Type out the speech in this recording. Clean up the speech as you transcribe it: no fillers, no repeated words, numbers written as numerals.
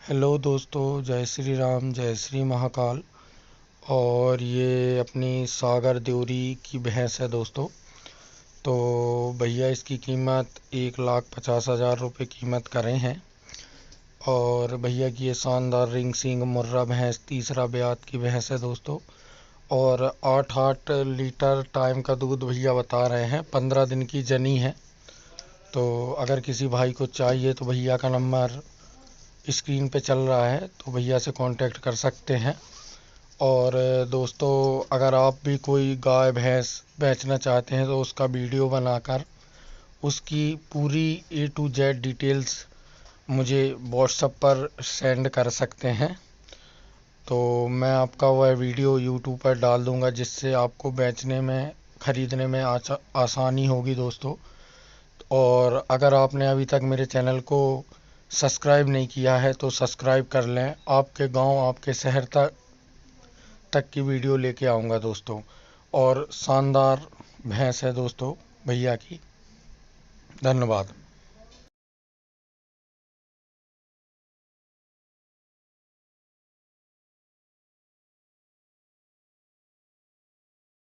Hello दोस्तों, जय श्री राम, जय श्री महाकाल। और ये अपनी सागर देवरी की भैंस है दोस्तों। तो भैया इसकी कीमत 1,50,000 रुपये कीमत करे हैं। और भैया की ये शानदार रिंग सींग मुर्रा भैंस तीसरा ब्यात की भैंस है दोस्तों। और 8-8 लीटर टाइम का दूध भैया बता रहे हैं, 15 दिन की जनी है। तो अगर किसी भाई को चाहिए तो भैया का नंबर स्क्रीन पे चल रहा है, तो भैया से कांटेक्ट कर सकते हैं। और दोस्तों, अगर आप भी कोई गाय भैंस बेचना चाहते हैं तो उसका वीडियो बनाकर उसकी पूरी A to Z डिटेल्स मुझे व्हाट्सएप पर सेंड कर सकते हैं। तो मैं आपका वह वीडियो यूट्यूब पर डाल दूंगा, जिससे आपको बेचने में ख़रीदने में आसानी होगी दोस्तों। और अगर आपने अभी तक मेरे चैनल को सब्सक्राइब नहीं किया है तो सब्सक्राइब कर लें। आपके गांव, आपके शहर तक की वीडियो लेके आऊँगा दोस्तों। और शानदार भैंस है दोस्तों भैया की। धन्यवाद।